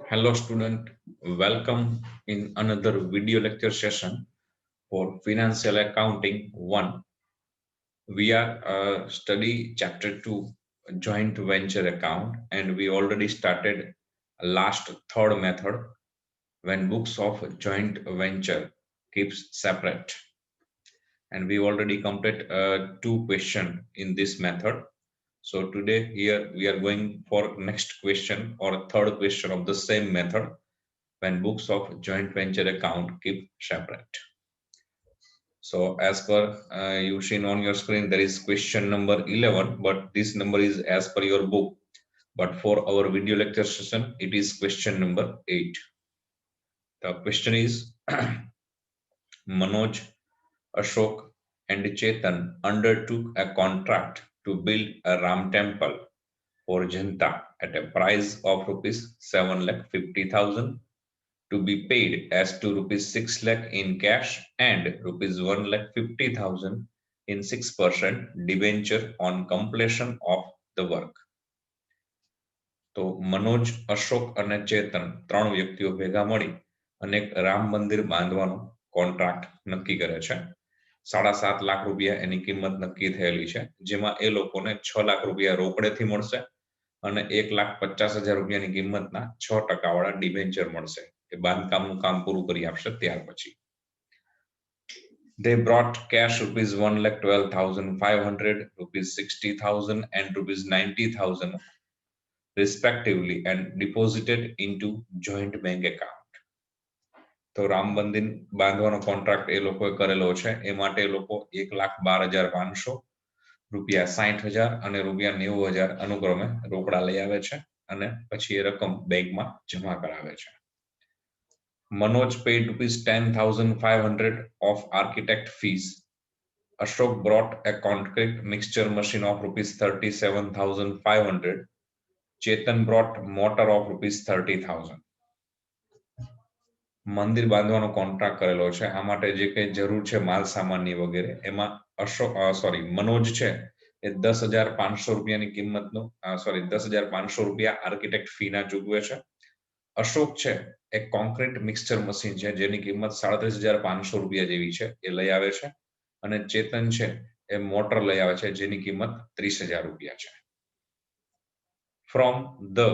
Hello student, welcome in another video lecture session for Financial Accounting 1. We are study chapter 2 joint venture account and we already started last third method when books of joint venture keeps separate, and we already completed two question in this method. So today here we are going for next question or third question of the same method when books of joint venture account keep separate. So as per you've seen on your screen, there is question number 11, but this number is as per your book. But for our video lecture session, it is question number 8. The question is Manoj, Ashok, and Chetan undertook a contract to build a Ram temple for Janta at a price of rupees 7,50,000 to be paid as to rupees 6 lakh in cash and rupees 1,50,000 in 6% debenture on completion of the work. તો મનોજ, અશોક અને ચેતન ત્રણ વ્યક્તિઓ ભેગા મળી અને એક રામ મંદિર બાંધવાનો કોન્ટ્રાક્ટ નક્કી કરે છે. 7.5 લાખ રૂપિયા એની કિંમત નક્કી થયેલી છે, જેમાં એ લોકોને 6 લાખ રૂપિયા રોકડેથી મળશે અને 1,50,000 રૂપિયાની કિંમતના 6% વાળા ડિબેન્ચર મળશે. એ બાંધકામનું કામ પૂરું કરી આપશે ત્યાર પછી. They brought cash rupees 1,12,500, rupees 60,000 and rupees 90,000 respectively and deposited into joint bank account. તો રામ મંદિર બાંધવાનો કોન્ટ્રાક્ટ એ લોકોએ કરેલો છે. એ માટે એ લોકો 1,12,500 રૂપિયા 60,000 અને રૂપિયા 90,000 અનુક્રમે રોકડા લઈ આવે છે અને પછી એ રકમ બેંકમાં જમા કરાવે છે. Manoj paid rupees 10,500 of architect fees. Ashok brought a concrete mixture machine of rupees 37,500. Chetan brought motor of rupees 30,000. મંદિર બાંધવાનો કોન્ટ્રાક્ટ કરેલો છે. આ માટે જે કંઈ જરૂર છે માલ સામાનની વગેરે, એમાં મનોજ છે એ 10,500 રૂપિયાની કિંમતનું 10,500 રૂપિયા આર્કિટેક્ટ ફીના ચૂકવે છે. અશોક છે એ કોન્ક્રીટ મિક્સચર મશીન છે જેની કિંમત 37,500 રૂપિયા જેવી છે, એ લઈ આવે છે. અને ચેતન છે એ મોટર લઈ આવે છે જેની કિંમત 30,000 રૂપિયા છે. From the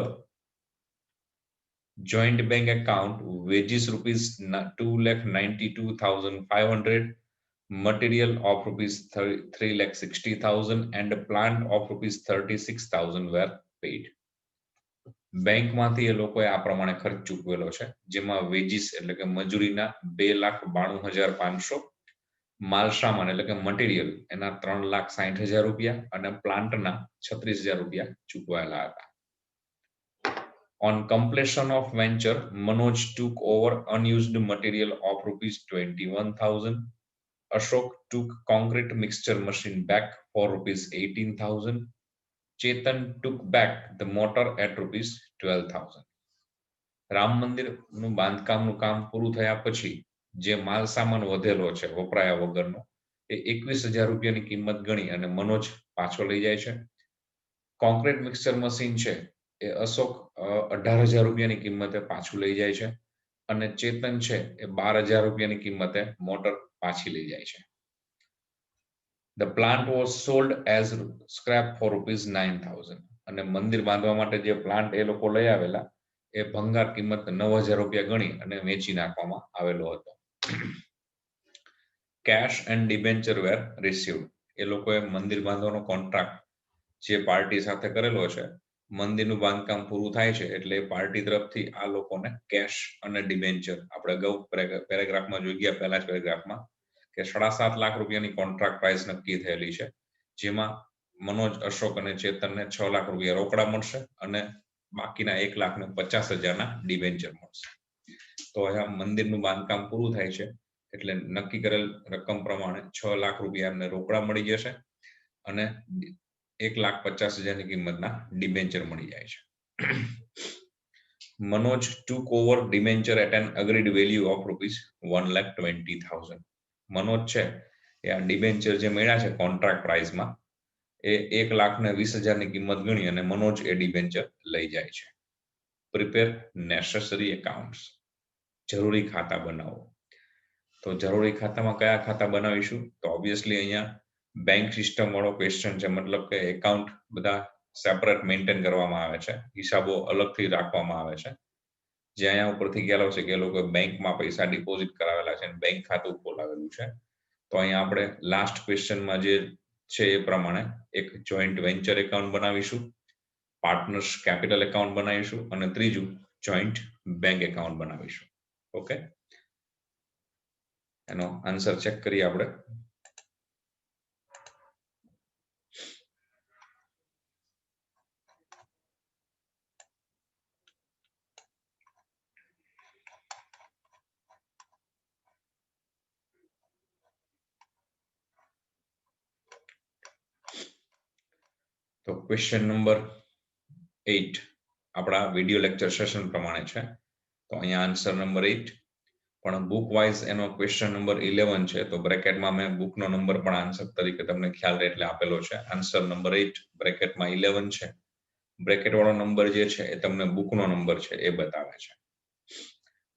joint bank account, wages rupees 2,92,500, material of rupees 3,60,000 and plant of rupees 36,000 were paid. બેંકમાંથી એ લોકોએ આ પ્રમાણે ખર્ચ ચૂકવેલો છે, જેમાં વેજીસ એટલે કે મજૂરીના 2,92,500, માલસામાન એટલે કે મટીરિયલ એના 3,60,000 રૂપિયા અને પ્લાન્ટના 36,000 રૂપિયા ચૂકવાયેલા હતા. On completion of venture, Manoj took over unused material of rupees 21,000. Ashok took concrete mixture machine back for rupees 18,000. Chetan took back the motor at rupees 12,000. Ram મંદિરનું બાંધકામનું કામ પૂરું થયા પછી જે માલ સામાન વધેલો છે વપરાયા વગરનો, એ 21,000 રૂપિયાની કિંમત ગણી અને મનોજ પાછો લઈ જાય છે. કોન્ક્રીટ મિક્સચર મશીન છે એ અશોક 18,000 રૂપિયાની કિંમતે પાછું લઈ જાય છે અને ચેતન છે એ 12,000 રૂપિયાની કિંમતે મોટર પાછી લઈ જાય છે. The plant was sold as scrap for rupees 9,000. અને મંદિર બાંધવા માટે જે પ્લાન્ટ એ લોકો લઈ આવેલા એ ભંગાર કિંમત 9,000 રૂપિયા ગણી અને વેચી નાખવામાં આવેલો હતો. Cash and debenture were received. એ લોકોએ મંદિર બાંધવાનો કોન્ટ્રાક્ટ જે પાર્ટી સાથે કરેલો છે, મંદિરનું બાંધકામ પૂરું થાય છે એટલે પાર્ટી તરફથી આ લોકોને કેશ અને ડિબેન્ચર, આપણે અગાઉ પેરેગ્રાફમાં જોઈ ગયા પહેલા જ પેરેગ્રાફમાં કે 7.5 લાખ રૂપિયાની કોન્ટ્રાક્ટ પ્રાઇસ નક્કી થયેલી છે, જેમાં મનોજ, અશોક અને ચેતનને 6 લાખ રૂપિયા રોકડા મળશે અને બાકીના 1,50,000ના ડિબેન્ચર મળશે. તો અહીંયા મંદિરનું બાંધકામ પૂરું થાય છે એટલે નક્કી કરેલ રકમ પ્રમાણે 6 લાખ રૂપિયા એમને રોકડા મળી જશે અને 1,50,000ની કિંમતના ડિબેન્ચર મળી જાય છે. Manoj took over debenture at an agreed value of rupees 1,20,000. Manoj છે એ આ ડિબેન્ચર જે મળ્યા છે કોન્ટ્રાક્ટ પ્રાઇસમાં એ 1,20,000ની કિંમત ગણી અને મનોજ એ ડિબેન્ચર લઈ જાય છે. prepare necessary accounts. જરૂરી ખાતા બનાવો. તો જરૂરી ખાતામાં કયા ખાતા બનાવીશું? તો ઓબ્વિયસલી અહીંયા બેંક સિસ્ટમ વાળો ક્વેશ્ચન છે, મતલબ કે એકાઉન્ટ બધા સેપરેટ મેન્ટેન કરવામાં આવે છે, હિસાબો અલગથી રાખવામાં આવે છે. જે અહીંયા ઉપરથી ખ્યાલ આવશે કે એ લોકો બેંકમાં પૈસા ડિપોઝિટ કરાવેલા છે અને બેંક ખાતું ખોલાવેલું છે. તો અહીંયા આપણે લાસ્ટ ક્વેશ્ચનમાં જે છે એ પ્રમાણે એક જોઈન્ટ વેન્ચર એકાઉન્ટ બનાવીશું, પાર્ટનર્સ કેપિટલ એકાઉન્ટ બનાવીશું અને ત્રીજું જોઈન્ટ બેંક એકાઉન્ટ બનાવીશું. ઓકે, એનો આન્સર ચેક કરીએ આપણે. તો ક્વેશ્ચન નંબર 8 આપણા વિડિયો લેક્ચર સેશન પ્રમાણે છે. તો અહીંયા આન્સર નંબર 8, પણ બુક વાઇઝ એનો ક્વેશ્ચન નંબર 11 છે. તો બ્રેકેટમાં મેં બુકનો નંબર પણ આન્સર તરીકે તમને ખ્યાલ રહે એટલે આપેલો છે. આન્સર નંબર 8 બ્રેકેટમાં 11 છે. બ્રેકેટ વાળો નંબર જે છે એ તમને બુકનો નંબર છે એ બતાવે છે.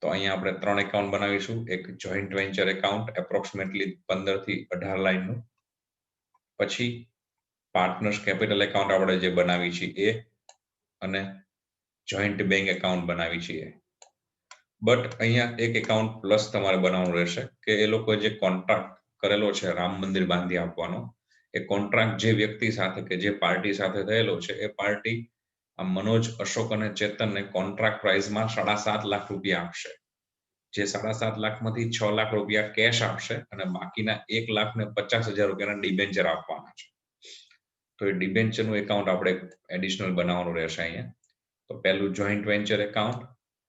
તો અહીંયા આપણે 3 એકાઉન્ટ બનાવીશું. એક જોઈન્ટ વેન્ચર એકાઉન્ટ એપ્રોક્સિમેટલી 15 થી 18 લાઈનનું, પછી પાર્ટનર્સ કેપિટલ એકાઉન્ટ આપણે જે બનાવી છે એ, અને જોઈન્ટ બેંક એકાઉન્ટ બનાવી છે. બટ અહીંયા એક એકાઉન્ટ પ્લસ તમારે બનાવવાનું રહેશે કે એ લોકો જે કોન્ટ્રાક્ટ કરેલો છે રામ મંદિર બાંધી આપવાનો, એ કોન્ટ્રાક્ટ જે વ્યક્તિ સાથે કે જે પાર્ટી સાથે થયેલો છે એ પાર્ટી આ મનોજ, અશોક અને ચેતનને કોન્ટ્રાક્ટ પ્રાઇસમાં 7.5 લાખ રૂપિયા આપશે. જે 7.5 લાખમાંથી 6 લાખ રૂપિયા કેશ આપશે અને બાકીના 1,50,000 રૂપિયાના ડિબેન્ચર આપવાના છે. તો એ ડિબેન્ચરનું એકાઉન્ટ આપણે એડિશનલ બનાવવાનું રહેશે અહીંયા. તો પહેલું જોઈન્ટ વેન્ચર એકાઉન્ટ,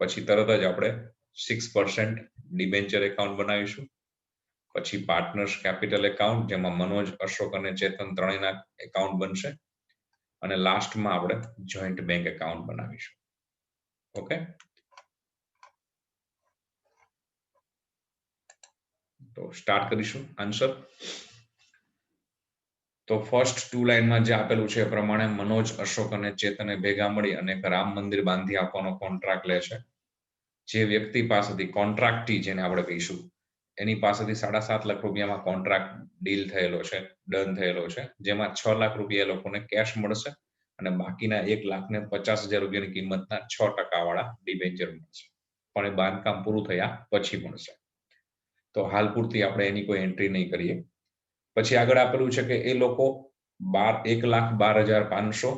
પછી તરત જ આપણે 6% ડિબેન્ચર એકાઉન્ટ બનાવીશું, પછી પાર્ટનર્સ કેપિટલ એકાઉન્ટ જેમાં મનોજ, અશોક અને ચેતન ત્રણેયના એકાઉન્ટ બનશે, અને લાસ્ટમાં આપણે જોઈન્ટ બેંક એકાઉન્ટ બનાવીશું. ઓકે, તો સ્ટાર્ટ કરીશું આન્સર. તો ફર્સ્ટ 2 લાઈનમાં જે આપેલું છે એ પ્રમાણે મનોજ, અશોક અને ચેતને ભેગા મળી અને રામ મંદિર બાંધી આપવાનો કોન્ટ્રાક્ટ લે છે. જે વ્યક્તિ પાસેથી કોન્ટ્રાક્ટી જેને આપણે કહીશું એની પાસેથી 7.5 લાખ રૂપિયામાં કોન્ટ્રાક્ટ ડીલ થયેલો છે, ડન થયેલો છે, જેમાં 6 લાખ રૂપિયા એ લોકોને કેશ મળશે અને બાકીના 1,50,000 રૂપિયાની કિંમતના 6% વાળા ડિબેન્ચર મળશે, પણ એ બાંધકામ પૂરું થયા પછી મળશે. તો હાલ પૂરતી આપણે એની કોઈ એન્ટ્રી નહીં કરીએ. પછી આગળ આપેલું છે કે એ લોકો 1,12,500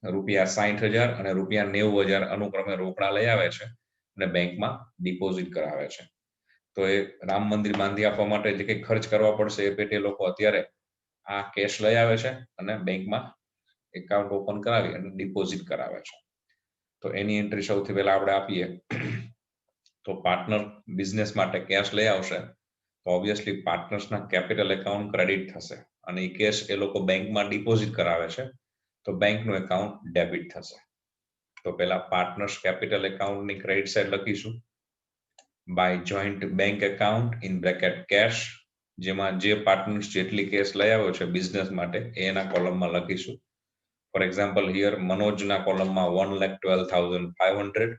રૂપિયા, 60,000 અને રૂપિયા 90,000 અનુક્રમે રોકડા લઈ આવે છે અને બેંકમાં ડિપોઝિટ કરાવે છે. તો એ રામ મંદિર બાંધી આપવા માટે જે કંઈ ખર્ચ કરવા પડશે એ પેટે લોકો અત્યારે આ કેશ લઈ આવે છે અને બેંકમાં એકાઉન્ટ ઓપન કરાવી અને ડિપોઝિટ કરાવે છે. તો એની એન્ટ્રી સૌથી પહેલા આપણે આપીએ. તો પાર્ટનર બિઝનેસ માટે કેશ લઈ આવશે, તો ઓબ્વિયસલી પાર્ટનર્સના કેપિટલ એકાઉન્ટ ક્રેડિટ થશે અને એ કેશ એ લોકો બેંકમાં ડિપોઝિટ કરાવે છે, તો બેંકનું એકાઉન્ટ ડેબિટ થશે. તો પહેલા પાર્ટનર્સ કેપિટલ એકાઉન્ટની ક્રેડિટ સાઇડ લખીશું by joint bank account in bracket cash, જેમાં જે પાર્ટનર્સ જેટલી કેશ લઈ આવ્યો છે બિઝનેસ માટે એના કોલમમાં લખીશું. ફોર એક્ઝામ્પલ હિયર મનોજના કોલમમાં 1,12,500,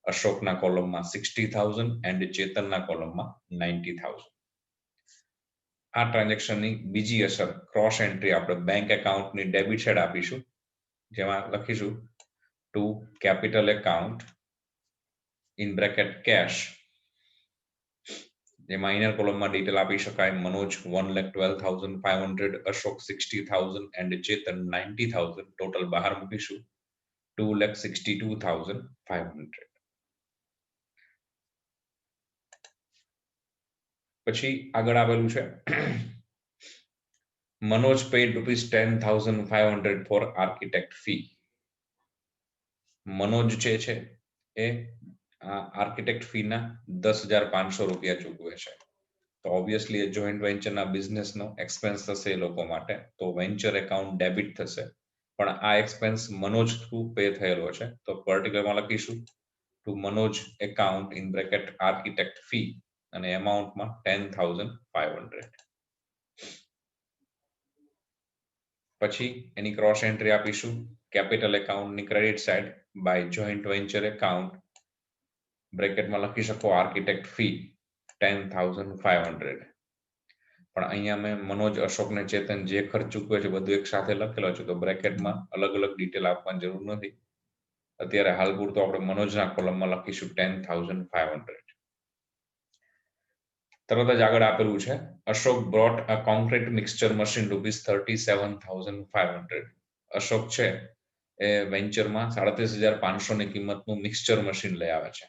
અશોકના કોલમમાં 60,000 એન્ડ ચેતનના કોલમમાં 90,000. આ ટ્રાન્ઝેક્શનની બીજી અસર ક્રોસ એન્ટ્રી આપણે બેંક એકાઉન્ટની ડેબિટ સાઇડ આપીશું, જેમાં લખીશું to capital account in bracket cash, જેમાં ઇનર કોલમમાં ડિટેલ આપી શકાય મનોજ 1,12,500, અશોક 60,000 એન્ડ ચેતન 90,000. ટોટલ બહાર મૂકીશું 2,62,500. પછી આગળ આવેલું છે Manoj paid ₹10,500 for architect fee. Manoj જે છે એ આર્કિટેક્ટ ફીના 10,500 રૂપિયા ચૂકવે છે. તો ઓબ્વિયસલી એ જોઈન્ટ વેન્ચરના બિઝનેસનો એક્સપેન્સ થશે એ લોકો માટે, તો વેન્ચર એકાઉન્ટ ડેબિટ થશે, પણ આ એક્સપેન્સ મનોજ થ્રુ પે થયેલો છે, તો પર્ટિક્યુલરમાં લખીશું to Manoj account in bracket architect fee અને એમાઉન્ટમાં 10,500. પછી એની ક્રોસ એન્ટ્રી આપીશું કેપિટલ એકાઉન્ટની credit side by joint venture account બ્રેકેટમાં લખી શકો આર્કિટેક્ટ ફી 10,500. પણ અહીંયા મેં મનોજ, અશોક ને ચેતન જે ખર્ચ ચૂકવે છે બધું એક સાથે લખેલો છે, તો બ્રેકેટમાં અલગ અલગ ડિટેલ આપવાની જરૂર નથી. અત્યારે હાલ પૂરતો આપણે મનોજના કોલમમાં લખીશું 10,500. તરત જ આગળ આપેલું છે અશોક બ્રોટ અ કોન્ક્રીટ મિક્સચર મશીન ₹37,500. અશોક છે એ વેન્ચરમાં 37,500 ની કિંમતનું મિક્સચર મશીન લઈ આવે છે.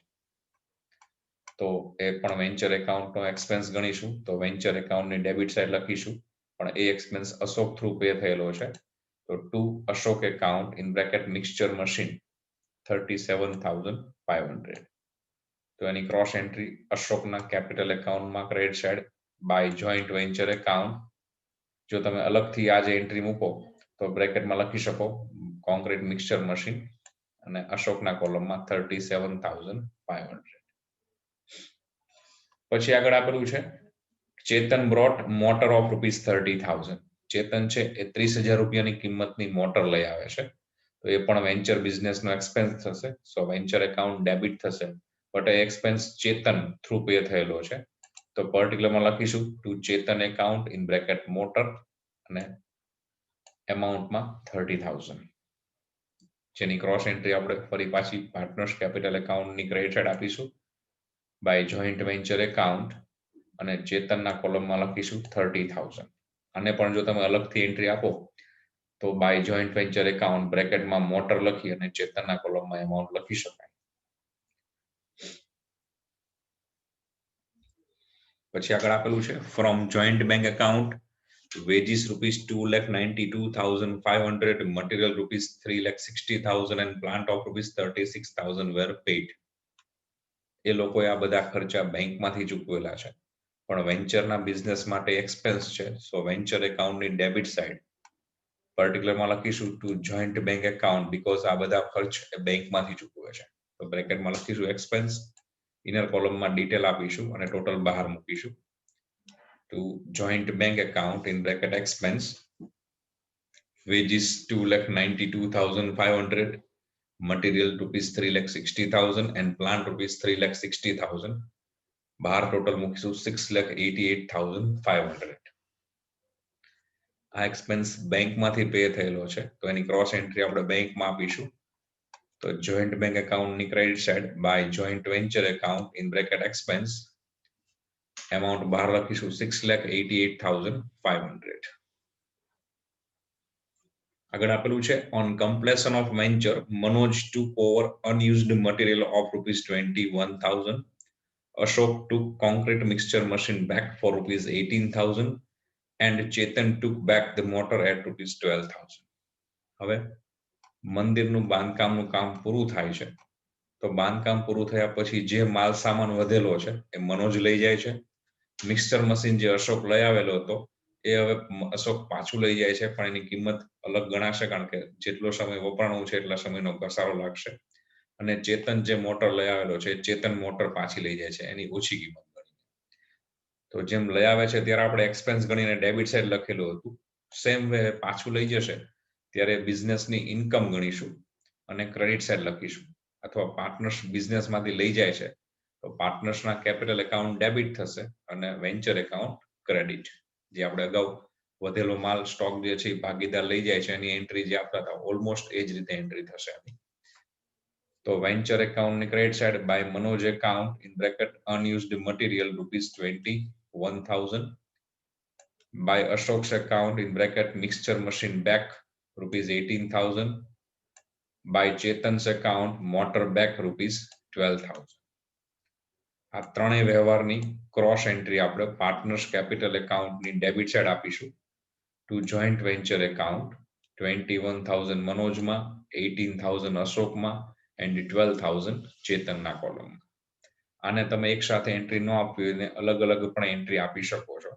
તો એ પણ વેન્ચર એકાઉન્ટનો એક્સપેન્સ ગણીશું. તો વેન્ચર એકાઉન્ટની ડેબિટ સાઇડ લખીશું, પણ એ એક્સપેન્સ અશોક થ્રુ પે થયેલો છે. તો to Ashok account in bracket mixture machine 37,500. તો એની ક્રોસ એન્ટ્રી અશોકના કેપિટલ એકાઉન્ટમાં credit side by joint venture account. જો તમે અલગથી આ જે એન્ટ્રી મૂકો તો બ્રેકેટમાં લખી શકો કોન્ક્રીટ મિક્સચર મશીન અને અશોકના કોલમમાં 37,500. પછી આગળ આપેલું છે ચેતન બ્રોટ મોટર ઓફ ₹30,000. ચેતન છે એ 30,000 રૂપિયાની કિંમતની મોટર લઈ આવે છે. તો એ પણ વેન્ચર બિઝનેસનો એક્સપેન્સ થશે. સો વેન્ચર એકાઉન્ટ ડેબિટ થશે, બટ એ એક્સપેન્સ ચેતન થ્રુ પે થયેલો છે. તો પર્ટિક્યુલરમાં લખીશું to Chetan account in bracket motor અને એમાઉન્ટમાં 30,000. જેની ક્રોસ એન્ટ્રી આપણે ફરી પાછી પાર્ટનર્સ કેપિટલ એકાઉન્ટની ક્રેડિટ સાઇડ આપીશું બાય જોઈન્ટ વેન્ચર એકાઉન્ટ અને ચેતનના કોલમમાં લખીશું 30,000. આને પણ જો તમે અલગથી એન્ટ્રી આપો તો બાય જોઈન્ટ વેન્ચર એકાઉન્ટ બ્રેકેટમાં મોટર લખી અને ચેતનના કોલમમાં એમાઉન્ટ લખી શકાય. પછી આગળ આપેલું છે from joint bank account wages ₹2,92,500, material ₹3,60,000 and plant of ₹36,000 were paid. એ લોકોએ આ બધા ખર્ચા બેંકમાંથી ચૂકવેલા છે, પણ વેન્ચરના બિઝનેસ માટે એક્સપેન્સ છે. સો વેન્ચર એકાઉન્ટની ડેબિટ સાઇડ પર્ટિક્યુલરમાં લખીશું to joint bank account because આ બધા ખર્ચ બેંકમાંથી ચૂકવે છે. તો બ્રેકેટમાં લખીશું એક્સપેન્સ, ઇનર કોલમમાં ડિટેલ આપીશું અને ટોટલ બહાર મૂકીશું. To joint bank account in bracket expense wages ₹2,92,500, material ₹3,60,000 and plant ₹3,60,000. બહાર ટોટલ મૂકીશું 6,88,500. આ એક્સપેન્સ બેંકમાંથી પે થયેલો છે, તો એની ક્રોસ એન્ટ્રી આપણે બેંકમાં આપીશું. તો જોઈન્ટ બેંક એકાઉન્ટની credit side by joint venture account in bracket expense amount બહાર લખીશું 6,88,500. આગળ આપેલું છે on completion of venture Manoj took over unused material of ₹21,000. Ashok took concrete mixture machine back for ₹18,000 and Chetan took back the motor at ₹12,000. હવે મંદિરનું બાંધકામનું કામ પૂરું થાય છે, તો બાંધકામ પૂરું થયા પછી જે માલ સામાન વધેલો છે એ મનોજ લઈ જાય છે. મિક્સચર મશીન જે અશોક લઈ આવેલો હતો એ હવે અશોક પાછું લઈ જાય છે, પણ એની કિંમત અલગ ગણાશે કારણ કે જેટલો સમય વપરાણું છે એટલા સમયનો ઘસારો લાગશે. અને ચેતન જે મોટર લઈ આવેલો છે ચેતન મોટર પાછી લઈ જાય છે એની ઓછી કિંમત ગણી. તો જેમ લઈ આવે છે ત્યારે આપણે એક્સપેન્સ ગણીને ડેબિટ સાઇડ લખેલું હતું, સેમ વે પાછું લઈ જશે ત્યારે બિઝનેસની ઇન્કમ ગણીશું અને ક્રેડિટ સાઇડ લખીશું. અથવા પાર્ટનર્સ બિઝનેસમાંથી લઈ જાય છે તો પાર્ટનર્સના કેપિટલ એકાઉન્ટ ડેબિટ થશે અને વેન્ચર એકાઉન્ટ ક્રેડિટ. જે આપણે અગાઉ વધેલો માલ સ્ટોક જે છે ભાગીદાર લઈ જાય છે એની એન્ટ્રી જે આપતા હતા ઓલમોસ્ટ એ જ રીતે એન્ટ્રી થશે. તો વેન્ચર એકાઉન્ટની credit side by Manoj account in bracket unused material ₹21,000 by Ashok's account in bracket mixture machine back ₹18,000 by Chetan's account motor back ₹12,000. આ ત્રણેય વ્યવહારની ક્રોસ એન્ટ્રી આપણે પાર્ટનર્સ કેપિટલ એકાઉન્ટની ડેબિટ સાઇડ આપીશું ટુ જોઈન્ટ વેન્ચર એકાઉન્ટ 21,000 મનોજમાં, 18,000 અશોકમાં એન્ડ 12,000 ચેતનના કોલમમાં. આને તમે એક સાથે એન્ટ્રી ન આપવી હોય ને અલગ અલગ પણ એન્ટ્રી આપી શકો છો.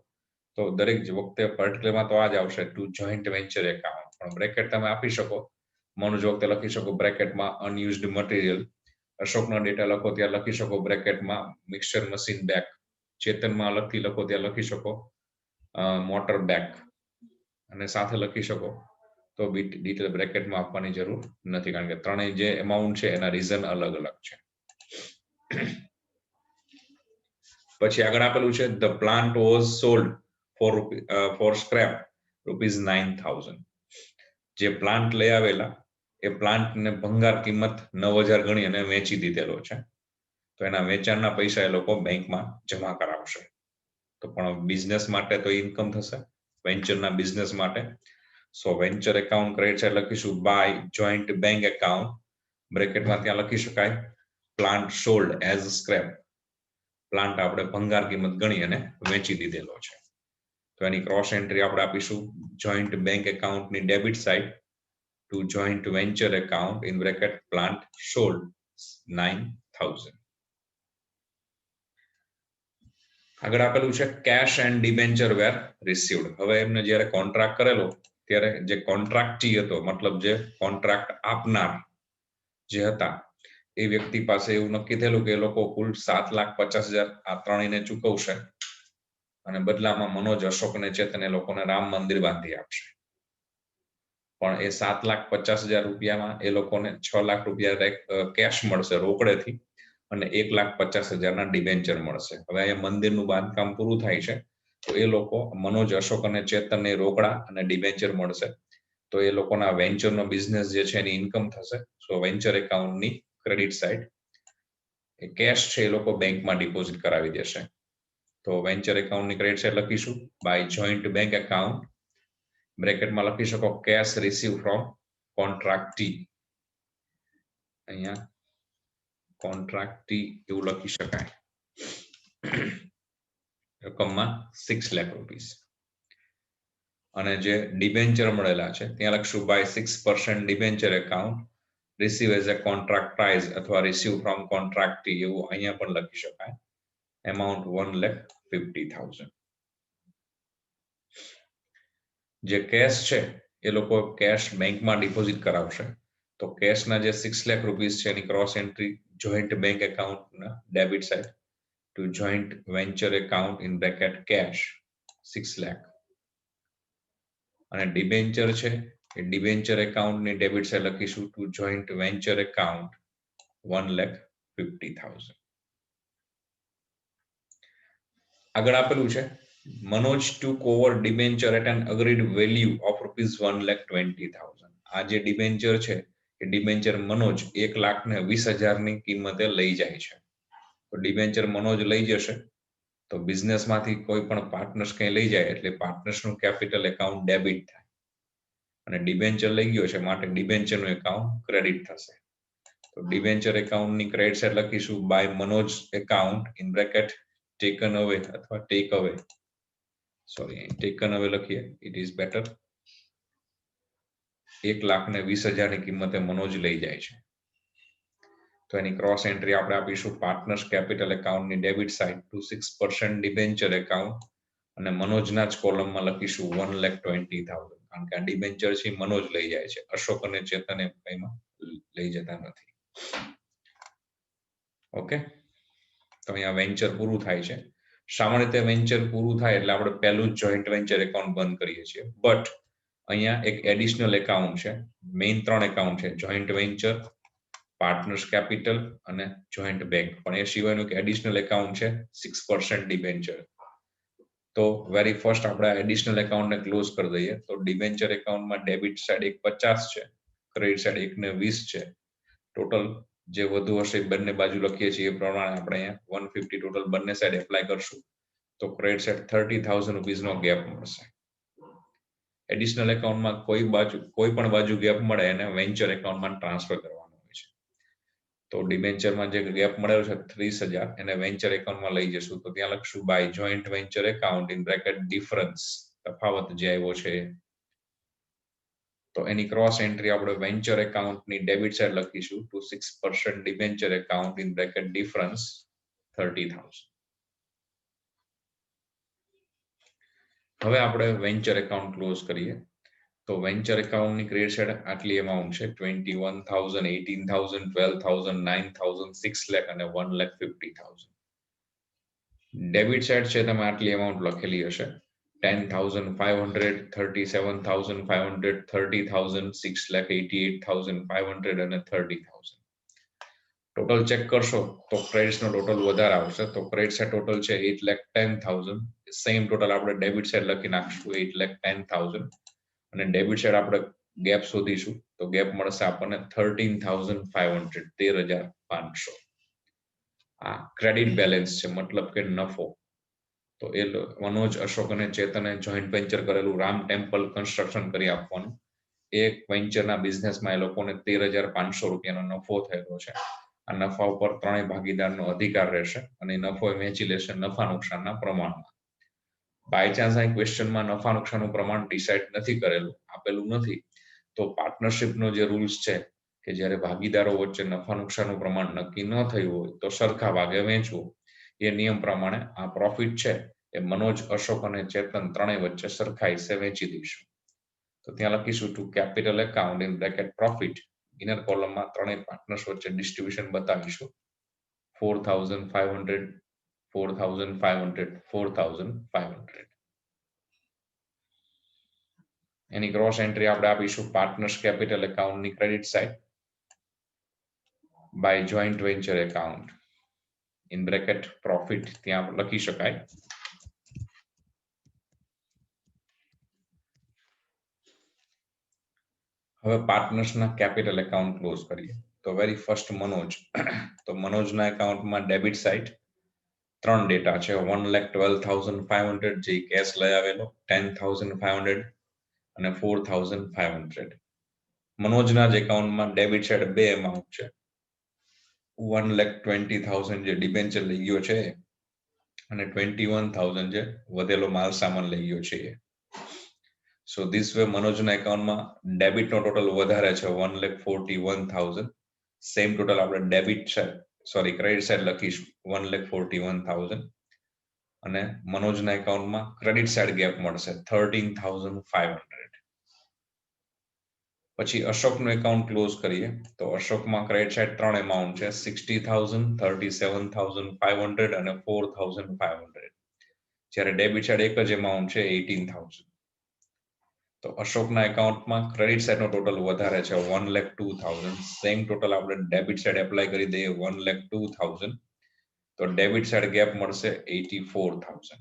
તો દરેક વખતે પર્ટિક્યુલરમાં તો આ જ આવશે ટુ જોઈન્ટ વેન્ચર એકાઉન્ટ, પણ બ્રેકેટ તમે આપી શકો. મનોજ વખતે લખી શકો બ્રેકેટમાં અનયુઝડ મટીરિયલ, અશોકનો ડેટા લખો ત્યાં લખી શકો બ્રેકેટમાં મિક્સચર મશીન બેક, ચેતનમાં અલગથી લખો ત્યાં લખી શકો મોટર બેક અને સાથે લખી શકો તો ડિટેલ બ્રેકેટમાં આપવાની જરૂર નથી, કારણ કે ત્રણેય જે એમાઉન્ટ છે એના રીઝન અલગ અલગ છે. પછી આગળ આપેલું છે the plant was sold for scrap ₹9,000. જે પ્લાન્ટ લઈ આવેલા એ પ્લાન્ટને ભંગાર કિંમત 9,000 ગણી અને વેચી દીધેલો છે. તો એના વેચાણના પૈસા એ લોકો બેંકમાં જમા કરાવશે. તો પણ બિઝનેસ માટે તો ઇન્કમ થશે, વેન્ચરના બિઝનેસ માટે. સો વેન્ચર એકાઉન્ટ ક્રેડિટ સાઇડ લખીશું બાય જોઈન્ટ બેંક એકાઉન્ટ, બ્રેકેટમાં ત્યાં લખી શકાય plant sold as scrap. Plant આપણે ભંગાર કિંમત ગણી અને વેચી દીધેલો છે. તો એની ક્રોસ એન્ટ્રી આપણે આપીશું જોઈન્ટ બેંક એકાઉન્ટની debit side to joint venture account in bracket plant sold 9,000. આગળ આપેલું છે cash and debenture were received. હવે એમને જ્યારે કોન્ટ્રાક્ટ કરેલો ત્યારે જે કોન્ટ્રાક્ટી હતો, મતલબ જે કોન્ટ્રાક્ટ આપનાર જે હતા એ વ્યક્તિ પાસે એવું નક્કી થયેલું કે એ લોકો કુલ 7,50,000 આ ત્રણેયને ચૂકવશે અને બદલામાં મનોજ, અશોક અને ચેતન એ લોકોને રામ મંદિર બાંધી આપશે. પણ એ 7,50,000 રૂપિયામાં એ લોકોને 6 લાખ રૂપિયા કેશ મળશે રોકડેથી અને 1,50,000 ના ડિબેન્ચર મળશે. હવે અહીંયા મંદિરનું બાંધકામ પૂરું થાય છે તો એ લોકો મનોજ, અશોક અને ચેતનને રોકડા અને ડિબેન્ચર મળશે. તો એ લોકોના વેન્ચરનો બિઝનેસ જે છે એની ઇન્કમ થશે. સો વેન્ચર એકાઉન્ટની ક્રેડિટ સાઇડ એ કેશ છે એ લોકો બેંકમાં ડિપોઝિટ કરાવી દેશે. તો વેન્ચર એકાઉન્ટની ક્રેડિટ સાઇડ લખીશું બાય જોઈન્ટ બેંક એકાઉન્ટ, બ્રેકેટમાં લખી શકો કેશ રિસીવ ફ્રોમ કોન્ટ્રાક્ટી. અહીંયા કોન્ટ્રાક્ટી એવું લખી શકાય. રકમમાં 6 લાખ રૂપિયા. અને જે ડિબેન્ચર મળેલા છે ત્યાં લખશું by 6% debenture account receive as a contract price અથવા રિસીવ ફ્રોમ કોન્ટ્રાક્ટી એવું અહીંયા પણ લખી શકાય. એમાઉન્ટ 1,50,000. જે કેશ છે એ લોકો કેશ બેંકમાં ડિપોઝિટ કરાવશે. તો કેશના જે 6 લાખ રૂપિયા છે એની ક્રોસ એન્ટ્રી જોઈન્ટ બેંક એકાઉન્ટના debit side to joint venture account in bracket cash 6 lakh. અને ડિબેન્ચર છે એ ડિબેન્ચર એકાઉન્ટની ડેબિટ સાઇડ લખીશું ટુ જોઈન્ટ વેન્ચર એકાઉન્ટ 1,50,000. આગળ આપેલું છે Manoj took over debenture at an agreed value of ₹1,20,000. આ જે ડિબેન્ચર છે એ ડિબેન્ચર મનોજ 1,20,000 ની કિંમતે લઈ જાય છે. તો ડિબેન્ચર મનોજ લઈ જશે તો બિઝનેસમાંથી કોઈ પણ પાર્ટનર્સ કંઈ લઈ જાય એટલે પાર્ટનર્સનું કેપિટલ એકાઉન્ટ ડેબિટ થાય અને ડિબેન્ચર લઈ ગયો છે માટે ડિબેન્ચરનું એકાઉન્ટ ક્રેડિટ થશે. તો ડિબેન્ચર એકાઉન્ટની ક્રેડિટ સાઇડ લખીશું by Manoj account in bracket taken away અથવા ટેક અવે. સોરી, ટેકન અવે લખીએ, ઇટ ઇઝ બેટર. 1,20,000 ની કિંમતે મનોજ લઈ જાય છે. તો એની ક્રોસ એન્ટ્રી આપણે આપીશું પાર્ટનર્સ કેપિટલ એકાઉન્ટની debit side to 6% debenture account અને મનોજના જ કોલમમાં લખીશું 1,20,000. કારણ કે આ ડિબેન્ચર છે મનોજ લઈ જાય છે, અશોક અને ચેતન એમાં લઈ જતા નથી. ઓકે, તો અહીંયા વેન્ચર પૂરું થાય છે. સામાન્ય રીતે વેન્ચર પૂરું થાય એટલે આપણે પહેલું જ જોઈન્ટ વેન્ચર એકાઉન્ટ બંધ કરીએ છીએ. બટ અહીંયા એક એડિશનલ એકાઉન્ટ છે. મેઇન 3 એકાઉન્ટ છે, જોઈન્ટ વેન્ચર, પાર્ટનર્સ કેપિટલ અને જોઈન્ટ બેંક. પણ એ સિવાયનું એક એડિશનલ એકાઉન્ટ છે 6% ડિબેન્ચર. તો વેરી ફર્સ્ટ આપણે એડિશનલ એકાઉન્ટને ક્લોઝ કરી દઈએ. તો ડિબેન્ચર એકાઉન્ટમાં ડેબિટ સાઇડ 1,50 છે, ક્રેડિટ સાઇડ 1,20 છે. ટોટલ જે વધુ હશે બંને બાજુ લખીએ છીએ એ પ્રમાણે આપણે અહીંયા 150 ટોટલ બંને સાઈડ એપ્લાય કરશું તો ક્રેડિટ સાઇડ 30,000 રૂપીસનો ગેપ મળશે. એડિશનલ એકાઉન્ટમાં કોઈ પણ બાજુ ગેપ મળે એને વેન્ચર એકાઉન્ટમાં ટ્રાન્સફર કરવાનો હોય છે. તો ડિબેન્ચરમાં જે ગેપ મળેલો છે 30,000 એને વેન્ચર એકાઉન્ટમાં લઈ જશું. તો ત્યાં લખશું by joint venture account in bracket difference, તફાવત જે આવ્યો છે. તો એની ક્રોસ એન્ટ્રી આપણે વેન્ચર એકાઉન્ટની ડેબિટ સાઇડ લખીશું to 6% debenture account in bracket difference 30,000. હવે આપણે વેન્ચર એકાઉન્ટ ક્લોઝ કરીએ. તો વેન્ચર એકાઉન્ટની ક્રેડિટ સાઇડ આટલી એમાઉન્ટ છે 21,000, 18,000, 12,000, 9,000, 6 લાખ અને 1,50,000. ડેબિટ સાઇડ છે તમે આટલી એમાઉન્ટ લખેલી હશે 10,500, 37,500, 30,000, 6,88,500 અને 30,000. ટોટલ ચેક કરશો તો ક્રેડિટ્સ નો ટોટલ વધારે આવશે. તો ક્રેડિટ્સ ટોટલ છે 8,10,000. સેમ ટોટલ આપણે ડેબિટ સાઈડ લખી નાખશું 8,10,000 અને ડેબિટ સાઈડ આપણે ગેપ શોધીશું તો ગેપ મળશે આપણને 13,500, 13,500. આ ક્રેડિટ બેલેન્સ છે, મતલબ કે નફો. તો એ મનોજ, અશોક અને ચેતને જોઈન્ટ વેન્ચર કરેલું રામ ટેમ્પલ કન્સ્ટ્રક્શન કરી આપવાનું. એક વેન્ચરના બિઝનેસમાં એ લોકોને 13,500 રૂપિયાનો નફો થયેલો છે. આ નફા ઉપર ત્રણેય ભાગીદારનો અધિકાર રહેશે અને નફો એ વહેંચી લેશે નફા નુકસાનના પ્રમાણમાં. બાય ચાન્સ આ ક્વેશ્ચનમાં નફા નુકસાનનું પ્રમાણ ડિસાઇડ નથી કરેલું, આપેલું નથી, તો પાર્ટનરશિપનો જે રૂલ્સ છે કે જ્યારે ભાગીદારો વચ્ચે નફા નુકસાનનું પ્રમાણ નક્કી ન થયું હોય તો સરખા ભાગે વેચવું. એ નિયમ પ્રમાણે આ પ્રોફિટ છે એ મનોજ, અશોક અને ચેતન ત્રણેય વચ્ચે સરખા હિસ્સે વેચી દઈશું. તો ત્યાં લખીશું to capital account in bracket profit. Inner કોલમમાં ત્રણેય પાર્ટનર્સ વચ્ચે ડિસ્ટ્રીબ્યુશન બતાવીશું. 4,500, 4,500, 4,500. એની ક્રોસ એન્ટ્રી આપણે આપીશું પાર્ટનર્સ કેપિટલ એકાઉન્ટની credit side by joint venture account in bracket profit ત્યાં લખી શકાય. હવે પાર્ટનર્સના કેપિટલ એકાઉન્ટ ક્લોઝ કરીએ. તો વેરી ફર્સ્ટ મનોજ. તો મનોજના એકાઉન્ટમાં ડેબિટ સાઇડ ત્રણ ડેટા છે. 1,12,500 જે કેશ લઈ આવેલો, 10,500 અને 4,500. મનોજના જ એકાઉન્ટમાં ડેબિટ સાઇડ બે એમાઉન્ટ છે. 1,20,000 જે ડિબેન્ચર લઈ ગયો છે અને 21,000 જે વધેલો માલ સામાન લઈ ગયો છે. સો ધીસ વે મનોજના એકાઉન્ટમાં ડેબિટનો ટોટલ વધારે છે 1,41,000. સેમ ટોટલ આપણે ડેબિટ ક્રેડિટ સાઇડ લખીશું 1,41,000 અને મનોજના એકાઉન્ટમાં ક્રેડિટ સાઇડ ગેપ મળશે 13,500. પછી અશોકનું એકાઉન્ટ ક્લોઝ કરીએ તો અશોકમાં ક્રેડિટ સાઇડ ત્રણ એમાઉન્ટ છે 60,000, 37,500 અને 4,500. જ્યારે ડેબિટ સાઇડ એક જ એમાઉન્ટ છે 18,000. તો અશોકના એકાઉન્ટમાં ક્રેડિટ સાઇડનો ટોટલ વધારે છે 1,02,000. સેમ ટોટલ આપણે ડેબિટ સાઇડ એપ્લાય કરી દઈએ 1,02,000. તો ડેબિટ સાઇડ ગેપ મળશે 84,000.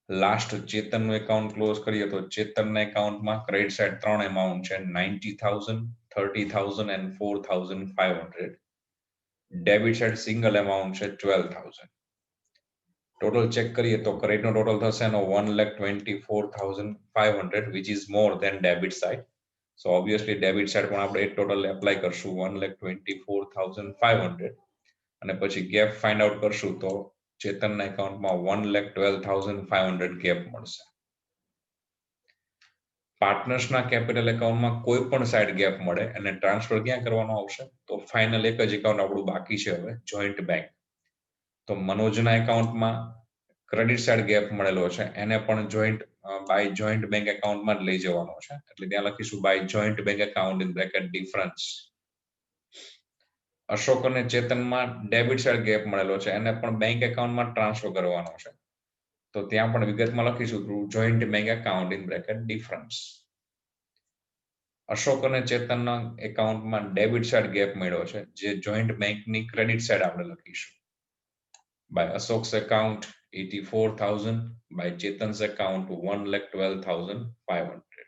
લાસ્ટ ચેતનનું એકાઉન્ટ ક્લોઝ કરીએ તો ચેતનના એકાઉન્ટમાં ક્રેડિટ સાઇડ ત્રણ એમાઉન્ટ છે 90,000, 30,000 and 4,500. Debit side single amount છે 12,000. ટોટલ ચેક કરીએ તો ક્રેડિટનો ટોટલ થશે એનો 1,24,500 which is more than debit side. So obviously debit side પણ આપણે એક ટોટલ એપ્લાય કરશું 1,24,500 અને પછી ગેપ ફાઇન્ડ આઉટ કરશું તો ચેતનના એકાઉન્ટમાં 1,12,500 ગેપ મળશે. પાર્ટનર્સના કેપિટલ એકાઉન્ટમાં કોઈ પણ સાઇડ ગેપ મળે અને ટ્રાન્સફર ક્યાં કરવાનો આવશે તો ફાઇનલ એક જ એકાઉન્ટ આપણું બાકી છે હવે જોઈન્ટ બેંક. તો મનોજના એકાઉન્ટમાં ક્રેડિટ સાઇડ ગેપ મળેલો છે એને પણ બાય જોઈન્ટ બેંક એકાઉન્ટમાં જ લઈ જવાનો છે. એટલે ત્યાં લખીશું by joint bank account in bracket difference. Ashok અને ચેતનમાં ડેબિટ સાઇડ ગેપ મળેલો છે એને પણ બેંક એકાઉન્ટમાં ટ્રાન્સફર કરવાનો છે. તો ત્યાં પણ વિગતમાં લખીશું joint bank account in bracket difference. Ashok અને ચેતનના એકાઉન્ટમાં ડેબિટ સાઇડ ગેપ મળ્યો છે જે જોઈન્ટ બેંકની ક્રેડિટ સાઇડ આપણે લખીશું. By Ashok's account 84,000, by Chetan's account 1,12,500.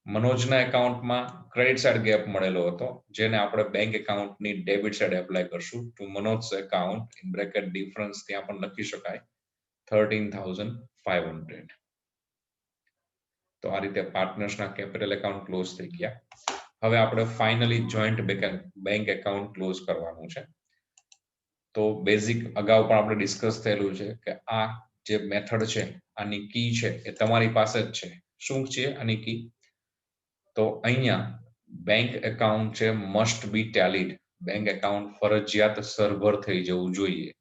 મનોજના એકાઉન્ટમાં ક્રેડિટ સાઇડ ગેપ મળેલો હતો જેને આપણે બેંક એકાઉન્ટની ડેબિટ સાઇડ એપ્લાય કરશું to Manoj's account in bracket difference ત્યાં પણ લખી શકાય 13,500. તો આ રીતે પાર્ટનર્સના કેપિટલ એકાઉન્ટ ક્લોઝ થઈ ગયા. હવે આપણે finally joint bank account close કરવાનું છે. તો બેઝિક અગાઉ પણ આપણે ડિસ્કસ થયેલું છે કે આ જે મેથડ છે આની કી છે એ તમારી પાસે જ છે. શું છે આની કી? તો અહીંયા બેંક એકાઉન્ટ છે મસ્ટ બી ટેલીડ. બેંક એકાઉન્ટ ફરજિયાત સરભર થઈ જવું જોઈએ.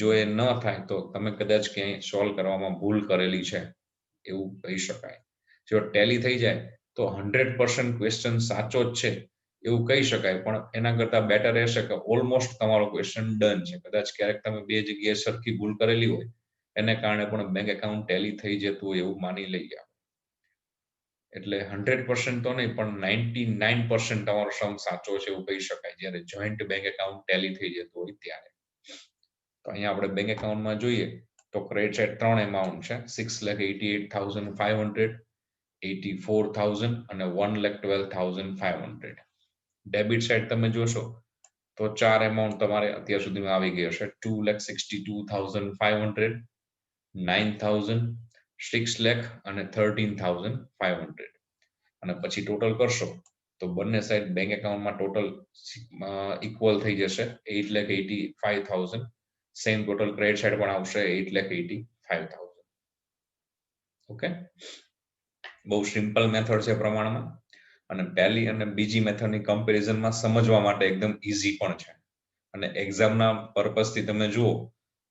જો એ ન થાય તો તમે કદાચ ક્યાંય સોલ્વ કરવામાં ભૂલ કરેલી છે એવું કહી શકાય. જો ટેલી થઈ જાય તો 100% ક્વેશ્ચન સાચો જ છે એવું કહી શકાય, પણ એના કરતા બેટર રહેશે કે ઓલમોસ્ટ તમારો ક્વેશ્ચન ડન છે. કદાચ ક્યારેક તમે બે જગ્યાએ સરખી ભૂલ કરેલી હોય એને કારણે પણ બેંક એકાઉન્ટ ટેલી થઈ જતું હોય એવું માની લઈએ. એટલે 100% તો નહીં પણ 99% તમારો સમ સાચો છે એવું કહી શકાય જ્યારે જોઈન્ટ બેંક એકાઉન્ટ ટેલી થઈ જતું હોય ત્યારે. તો અહીંયા આપણે બેંક એકાઉન્ટમાં જોઈએ તો ક્રેડિટ સાઇડ 3 એમાઉન્ટ છે, 6,88,500, 84,000 અને 1,12,500. ડેબિટ સાઇડ તમે જોશો તો 4 એમાઉન્ટ તમારે અત્યાર સુધીમાં આવી ગઈ હશે, 2,62,500, 9,000, 6 લાખ અને 13,500. અને પછી ટોટલ કરશો તો બંને સાઈડ બેંક એકાઉન્ટમાં ટોટલ ઇક્વલ થઈ જશે, 8,85,000. સેમ ટોટલ ક્રેડિટ સાઇડ પણ આવશે 8,85,000. ઓકે, બહુ સિમ્પલ મેથડ છે પ્રમાણમાં, અને પહેલી અને બીજી મેથડની કમ્પેરિઝનમાં સમજવા માટે એકદમ ઈઝી પણ છે. અને એક્ઝામના પર્પઝથી તમે જુઓ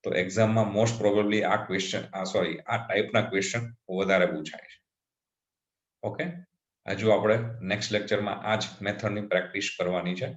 તો એક્ઝામમાં મોસ્ટ પ્રોબેબલી આ ટાઈપના ક્વેશ્ચન વધારે પૂછાય છે. ઓકે, હજુ આપણે નેક્સ્ટ લેક્ચરમાં આ જ મેથડની પ્રેક્ટિસ કરવાની છે.